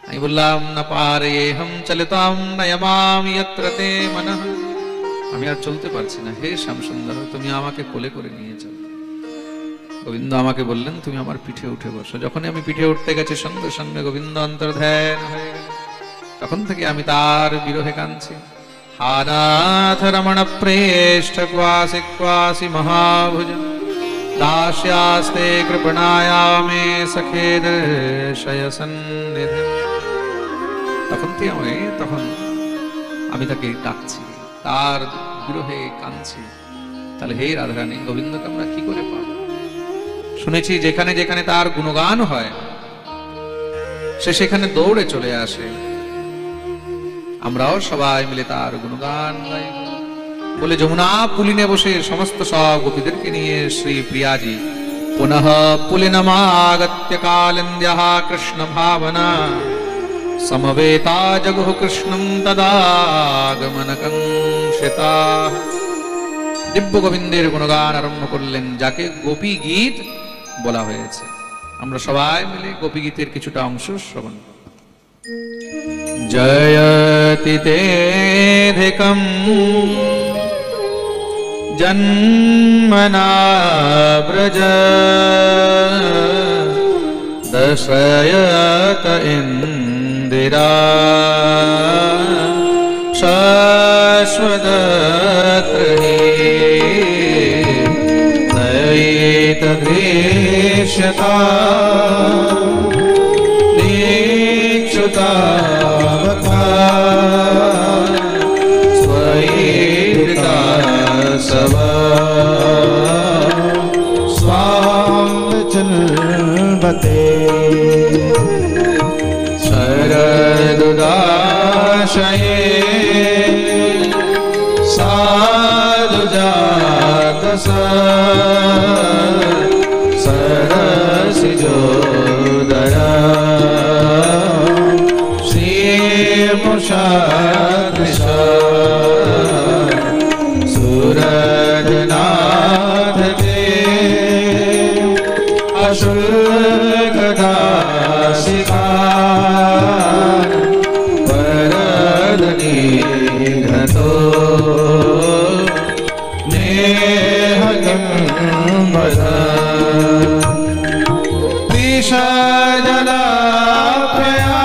আমি বললাম, না পারে হম চলতাম নয়মামি যত্র তে মনঃ। আমি আর চলতে পারছি না, হে শ্যামসুন্দর তুমি আমাকে কোলে করে নিয়ে চলো। গোবিন্দ আমাকে বললেন, তুমি আমার পিঠে উঠে বসো। যখনই আমি পিঠে উঠতে গেছি, সঙ্গে সঙ্গে গোবিন্দ অন্তর্ধান হয়ে গেল। তখন থেকে আমি তার বিরহে কাঁদছি। হানাথ রমণ প্রেষ্ঠ ক্বাসি ক্বাসি মহাভুজ দাস্যাস্তে কৃপণায়ামে সখে দর্শয় সন্নিধি। তখন আমি তাকে ডাকছি, তার বিরহে কাঁদছি। তাহলে হে রাধারানী, গোবিন্দকে আমরা কি করে পাবো? শুনেছি যেখানে যেখানে তার গুণগান হয়, সে সেখানে দৌড়ে চলে আসে। আমরাও সবাই মিলে তার গুণগান গাইব। বলে যমুনা পুলিনে বসে সমস্ত সব গোপীদেরকে নিয়ে শ্রী প্রিয়াজি পুনঃ পুলিনমাগত্য কালিন্দ্যঃ কৃষ্ণ ভাবনা সমবেতা জগুঃ কৃষ্ণং তদাগমনকংসিতা। দিব্য গোবিন্দের গুণগান আরম্ভ করলেন, যাকে গোপী গীত বলা হয়েছে। আমরা সবাই মিলে গোপী গীতের কিছুটা অংশ শ্রবণ করব। জয়তি তেধিকম জন্মনা ব্রজ দশয়ত ইন্দিরা শাশ্বতত্রহি নয়িতদৃশ্যতা দীক্ষুতা स्वयिता सब स्वांगचलबते शरदुदाशये साधुजात सरसिजोदया मुषादृशा सूरजनाथ के अशुल्कदासिका वरदनिघ्नतो नेहगम्बधा विषजला प्रया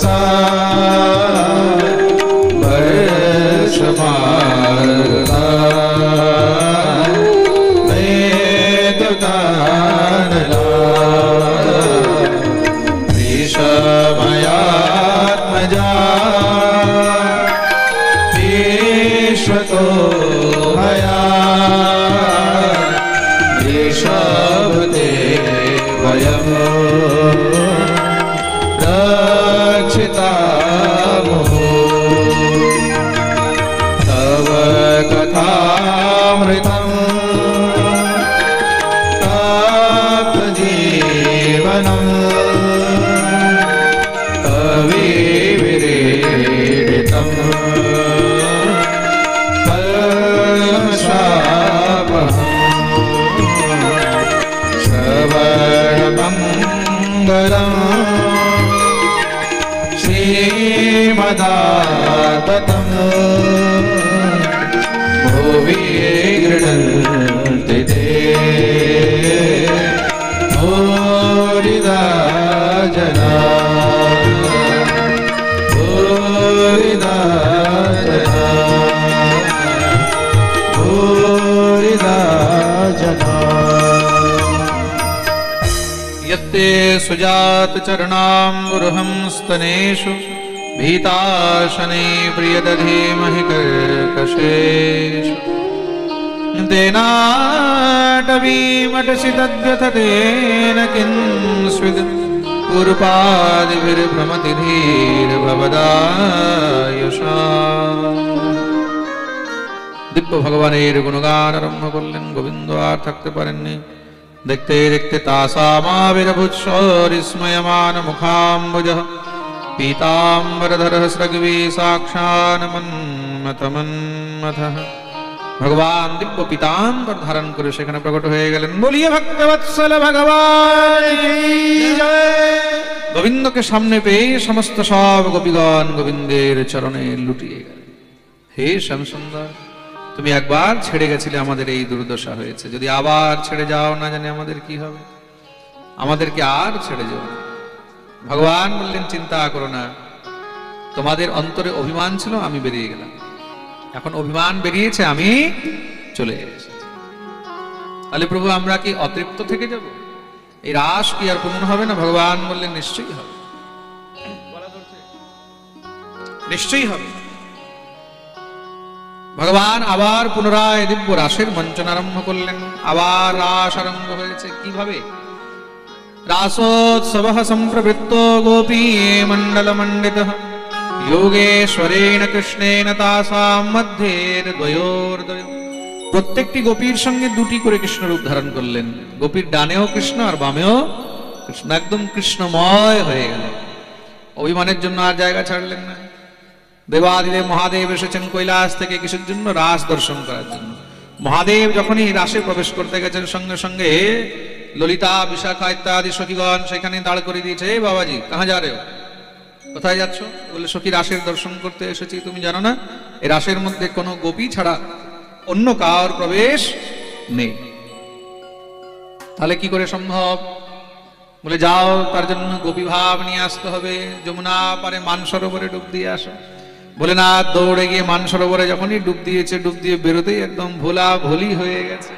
सा वर्ष मारता वेद गान ऋषभयात्मजा विश्वतो भया ऋषभते वयम् रक्षितामहो तव कथामृतम् तप्तजीवनम् कविविरीडितम् कल्मषापहम् श्रवणमङ्गलम् श्रीमदाततम् भुवि गृह्णन्ति ते भूरिदा जना भूरिदा जना भूरिदा जना यत्ते सुजात चरणाम्बुरुहं स्तनेषु भीताशने प्रियदधीमहि कर्कशेषु तेनाटवीमटसि तद्व्यथतेन किंस्विद् पूर्वादिभिर्भ्रमति धीर्भवदायुषा। दिव्य भगवानेर गुणगान आरम्भ করলেন। গোবিন্দ আর থাকতে পারেননি। দেখতে দেখতে তাসামাবিরভূৎসরিস্ময়মান মুখাম্বুজঃ पीताम्बरधरः स्रग्वी साक्षान्मन्मथमन्मथः। भगवान दिव्य पीताम्बर धारण करे सेखाने प्रकट হয়ে গেলেন। বলিয়ে ভক্তবৎসল ভগবান কি জয়। গোবিন্দকে সামনে পেয়ে সমস্ত সব গোপীগণ গোবিন্দের চরণে লুটিয়ে গেলেন। হে শ্যামসুন্দর, তুমি একবার ছেড়ে গেছিলে, আমাদের এই দুর্দশা হয়েছে, যদি আবার ছেড়ে যাও না জানি আমাদের কি হবে, আমাদেরকে আর ছেড়ে যাও না। ভগবান বললেন চিন্তা করো না, তোমাদের অন্তরে অভিমান ছিল, আমি বেরিয়ে গেলাম, এখন অভিমান বেরিয়েছে, আমি চলে এসেছি। তাহলে প্রভু আমরা কি অতৃপ্ত থেকে যাব? এই রাস কি আর পূর্ণ হবে না? ভগবান বললেন নিশ্চয়ই হবে, নিশ্চয়ই হবে। ভগবান আবার পুনরায় দিব্য রাসের মঞ্চন আরম্ভ করলেন। আবার রাস আরম্ভ হয়েছে। কিভাবে? রাসোৎসবঃ সম্প্রবৃত্তো গোপী মণ্ডল মণ্ডিতঃ যোগেশ্বরেণ কৃষ্ণেন তাসাম মধ্যে দ্বয়োর্দ্বয়ঃ। প্রত্যেকটি গোপীর সঙ্গে দুটি করে কৃষ্ণ রূপ ধারণ করলেন। গোপীর ডানেও কৃষ্ণ আর বামেও কৃষ্ণ, একদম কৃষ্ণময় হয়ে গেল। অভিমানের জন্য আর জায়গা ছাড়লেন না। দেবাদিদেব মহাদেব এসেছেন কৈলাস থেকে কিসের জন্য? রাস দর্শন করার জন্য। মহাদেব যখনই রাসে প্রবেশ করতে গেছেন সঙ্গে সঙ্গে ললিতা বিশাখা ইত্যাদি সখীগণ সেখানে দাঁড় করে দিয়েছে। এই বাবাজি কাহা যা রে, কোথায় যাচ্ছ? বলে সখী রাসের দর্শন করতে এসেছি। তুমি জানো না এই রাসের মধ্যে কোনো গোপী ছাড়া অন্য কার প্রবেশ নেই। তাহলে কি করে সম্ভব? বলে যাও, তার জন্য গোপী ভাব নিয়ে আসতে হবে। যমুনা পারে মানসরোবরে ডুব দিয়ে আসো। বলে না, দৌড়ে গিয়ে মানসরোবরে যখনই ডুব দিয়েছে, ডুব দিয়ে বেরোতেই একদম ভোলা ভোলি হয়ে গেছে,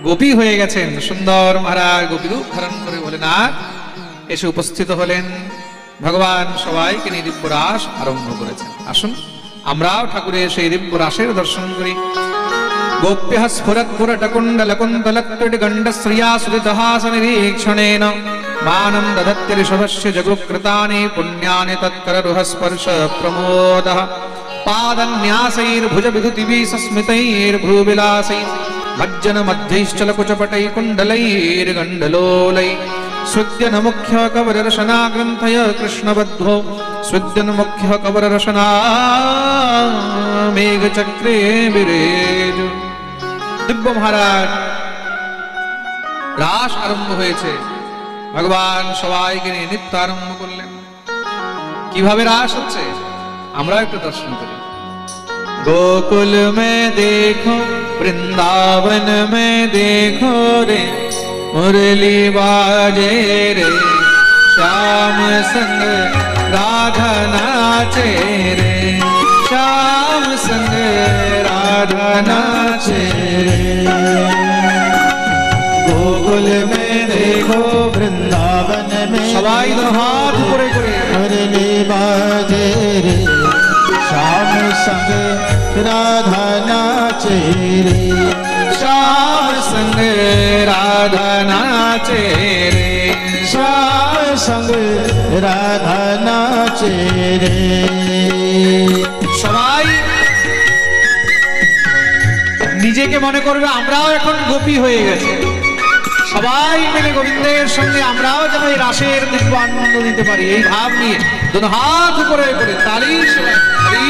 গোপী হয়ে গেছেন। সুন্দর মহারাজ গোপী রূপ ধারণ করে বলে না এসে উপস্থিত হলেন। ভগবান সবাইকে নিয়ে দিব্য রাস আরম্ভ করেছেন। আসুন আমরাও ঠাকুরের সেই দিব্য রাসের দর্শন করি। গোপ্যঃ স্ফুরৎপুরটকুণ্ডলকুন্তলত্রিগণ্ডশ্রিয়া সুদিতহাসনিරීक्षणेन मानं दधत्य ऋषभस्य जगुकृतानि पुण्यानि तत्कररुहस्पर्श प्रमोदः पादन्यासैर्भुजविधुतिभिः सस्मितैर्भ्रूविलासैः भज्जनमध्यैश्चलकुचपटैः कुण्डलैर्गण्डलोलैः स्विद्यनमुख्य कवररशना ग्रन्थय कृष्णबद्धो स्विद्यनमुख्य कवररशना मेघचक्रे विरेज। दिव्य महाराज রাস আরম্ভ হয়েছে। ভগবান সবাইকে নিয়ে নৃত্য আরম্ভ করলেন। কিভাবে রাস হচ্ছে আমরা একটু দর্শন করি। गोकुल में देखो वृंदावन में देखो रे मुरली बाजे रे श्याम संग राधा नाचे रे, श्याम संग राधा नाचे रे। गोकुल में देखो वृंदावन में सवाई हाथ पूरे करे मुरली बाजे रे, श्याम संग राधा नाचे रे, श्याम संग राधा नाचे रे, श्याम संग राधा नाचे रे। সবাই নিজেকে মনে করবে আমরাও এখন গোপী হয়ে গেছে, সবাই মিলে গোবিন্দের সঙ্গে আমরাও যেন এই রাসের দিব্য আনন্দ দিতে পারি, এই ভাব নিয়ে দুটো হাত উপরে করে তালি তালি।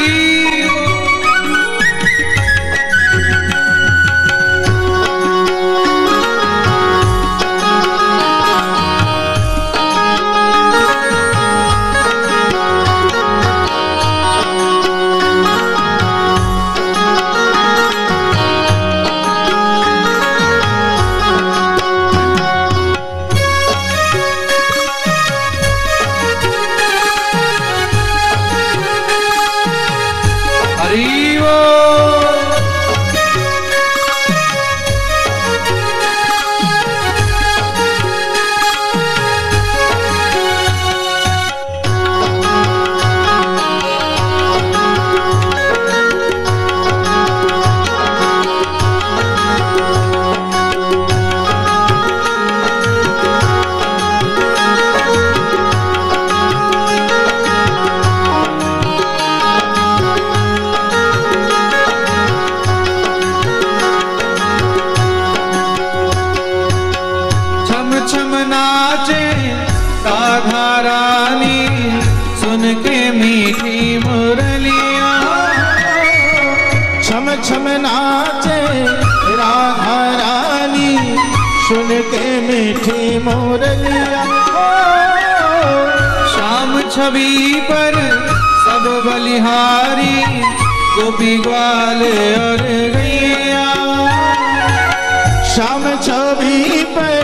राधा रानी सुन के मीठी मुरलियाँ, छम छम नाचे राधा रानी सुन के मीठी मुरलियाँ। श्याम छवि पर सब बलिहारी गोपी ग्वाल और गैया, श्याम छवि पर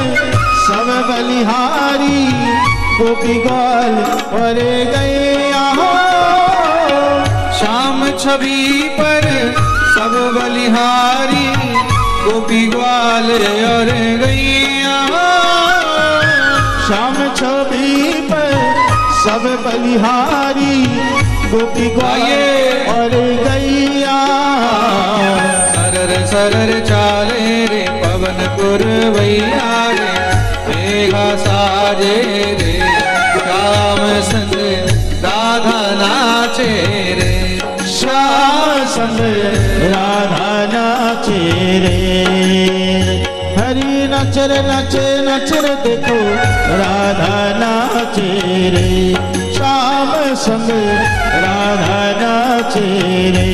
सब बलिहारी गोपी ग्वाल और गैया। श्याम छवि पर सब बलिहारी गोपी ग्वाल और गैया, श्याम छवि पर सब बलिहारी गोपी ग्वाल और गैया। सरर सरर चाले रे पवन पुरवैया रे, मेघा साजे रे, श्याम संग राधा नाचे रे, श्याम संग राधा नाचे रे। हरि नचर नचे नचर देखो राधा नाचे रे, श्याम संग राधा नाचे रे।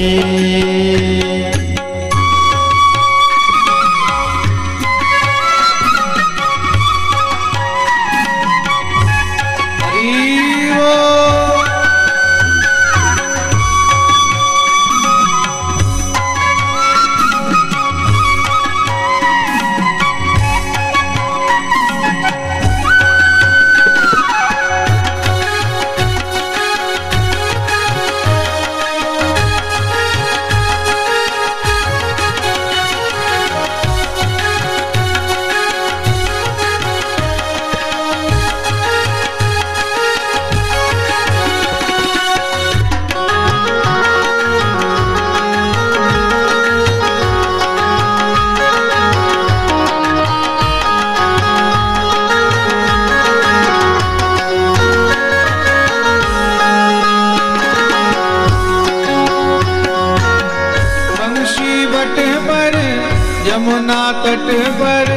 यमुना तट पर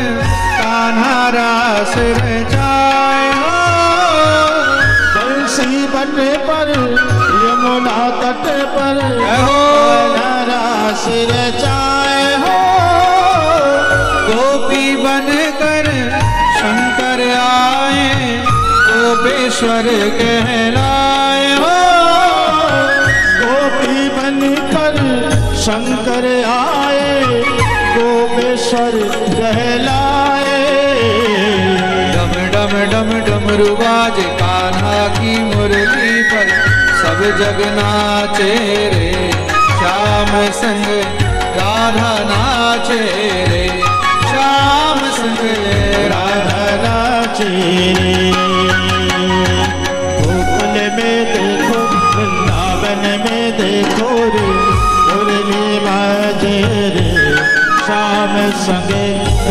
कान्हा रास रचाए, बंसी बट पर यमुना तट पर कान्हा रास रचाए हो। गोपी बन कर शंकर आए, गोपेश्वर कहलाए हो। गोपी बन कर शंकर आए, गोपेश्वर कहलाए। डम डम डम डमरू बाजे कान्हा की मुरली पर, जग नाचे रे, श्याम संग राधा नाचे रे, श्याम संग राधा नाचे रे। गोकुल में देखो वृंदावन में देखो रे, मुरली बाजे रे, श्याम संग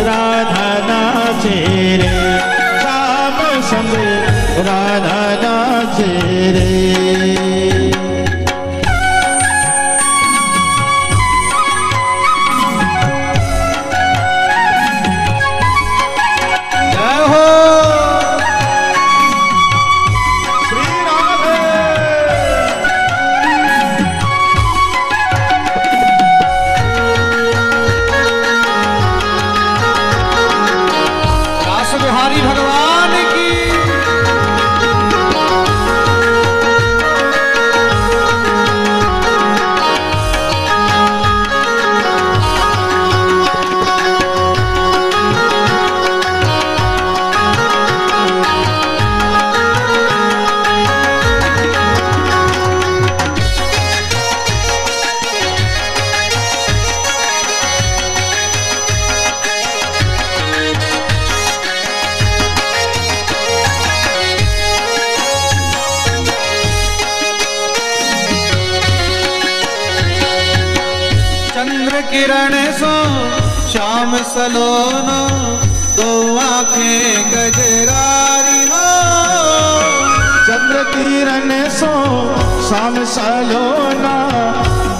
राधा नाचे रे, श्याम संग राधा नाचे रे। किरण सो श्याम सलोना, दो आंखें गजरारी हो। चंद्र किरण सो श्याम सलोना,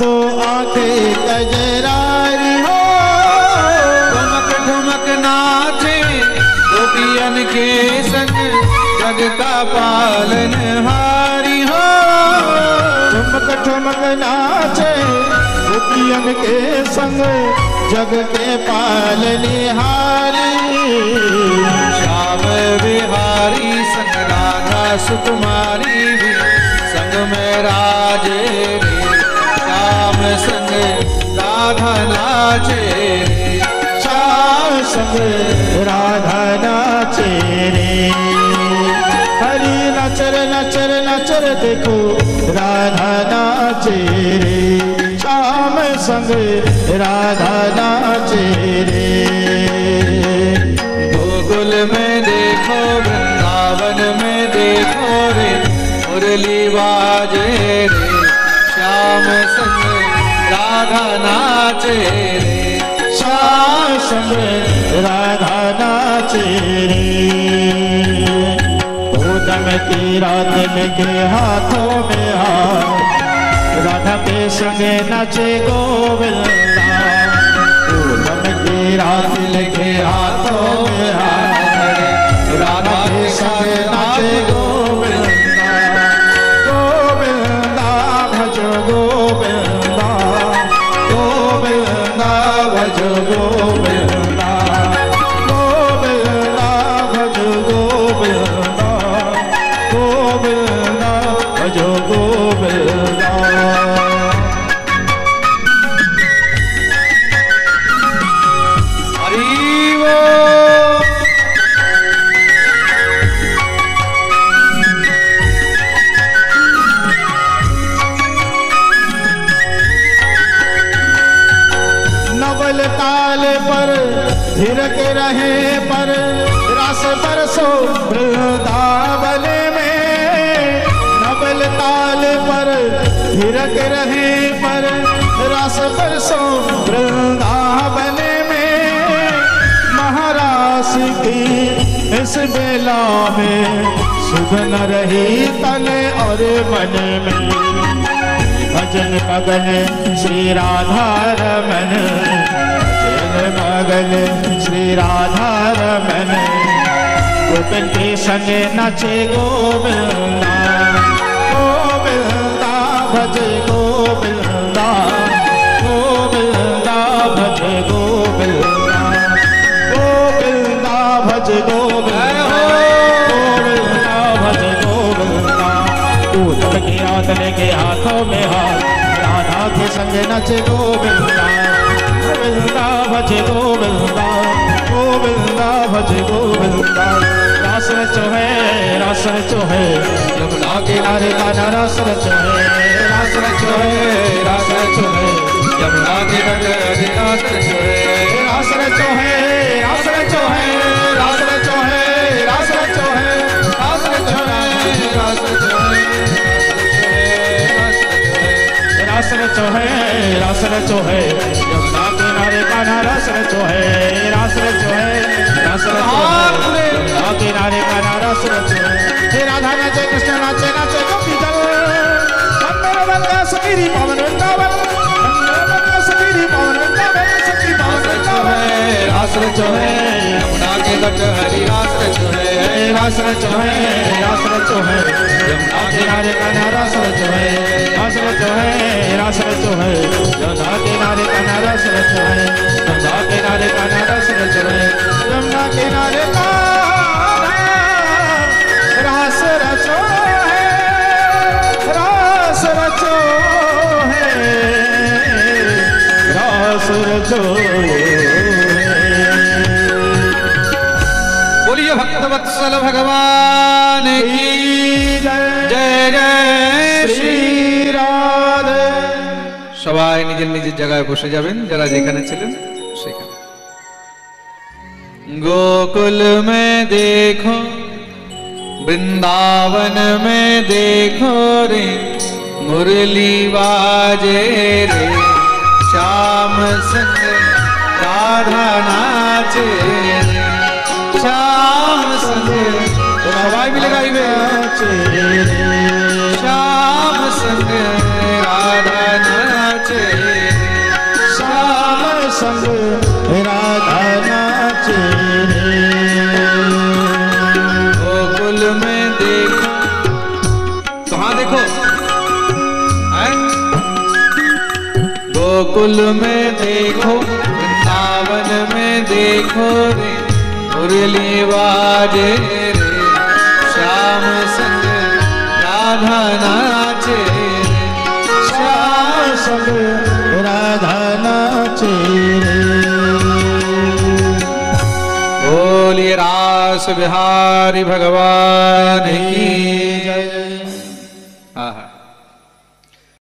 दो आंखें गजरारी हो। ठुमक ठुमक नाचे गोपियन के संग, जग का पालनहारी हो। ठुमक ठुमक नाचे गोपियन के संग, जग के पालनहारी। श्याम बिहारी संग राधा सुकुमारी भी संग में राजे रे, श्याम संग राधा नाचे रे, श्याम संग राधा नाचे रे। हरि नचर नचर नचर देखो राधा नाचे रे, श्याम संग राधा नाचे रे। गोकुल में देखो वृंदावन में देखो रे, मुरली बाजे रे, श्याम संग राधा नाचे रे, श्याम संग राधा नाचे रे। पूनम की रात लेके हाथों में हाथ, राधा के संग नाचे गोविंदा। पूनम की रात लेके हाथों में हाथ, राधा के संग नाचे गोविंदा। गोविंदा भज गोविंदा, गोविंदा भज गोविंदा, गोविंदा भज गोविंदा, गोविंदा भज गोविंदा। नवल ताल पर थिरक रहे पर, रस बरसो वृंदावन में। नवल ताल पर थिरक रहे पर, रस बरसो वृंदावन में। महारास की इस बेला में, सुगन रही तन और मन में। भजन मगन श्री राधा रमन, भजन मगन श्री राधा रमन। गोपिन के संग नाचे गोविंदा, गोविंदा भज गोविंदा, गोविंदा भज गोविंदा, गोविंदा भज गोविंदा, गोविंदा भज गोविंदा। पूनम की रात लेके हाथों में हाथ, राधा के संग नचे गोविंदा। गोविंदा भज गोविंदा, गोविंदा भज गोविंदा। रास रचो है रास रचो है यमुना किनारे कान्हा रास रचो है रास रचो है रास रचो है यमुना किनारे रास रचो है रास रचो है रास रचो है रास रचो है रास रचो है रास रचो है रास रचो है रास रचो है रास रचो है यमुना किनारे कान्हा रास रचो है रास रचो है रास रचो है यमुना किनारे कान्हा रास रचो है हे राधा नाचे कृष्ण नाचे नाचे गोपी दल अंदर बंदा सखीरी पवन वृंदावन अंदर बंदा सखीरी पवन वृंदावन सखी पवन वृंदावन रास रचो है यमुना के तट हरि रास रचो है रास रचो है रास रचो है यमुना किनारे कान्हा रास रचो है रास रचो है रास रचो है यमुना किनारे कान्हा रास रचो है यमुना किनारे कान्हा रास रचो है यमुना किनारे रास रचो है रास रचो है रास रचो बोलिए भक्तवत्सल भगवान की जय जय श्री রাধে সবাই নিজের নিজের জায়গায় বসে যাবেন যারা যেখানে ছিলেন সেখানে गोकुल में देखो वृंदावन में देखो रे मुरली बाजे रे श्याम संग राधा नाचे रे श्याम संग हवाई भी लगाई हुई श्याम संग राधा नाचे श्याम संग राधा नाचे गोकुल में देखो कहाँ देखो गोकुल में देखो वृंदावन में देखो रे मुरली बाजे रे श्याम संग राधा नाचे रे श्याम संग राधा नाचे बोलिए रास बिहारी भगवान की जय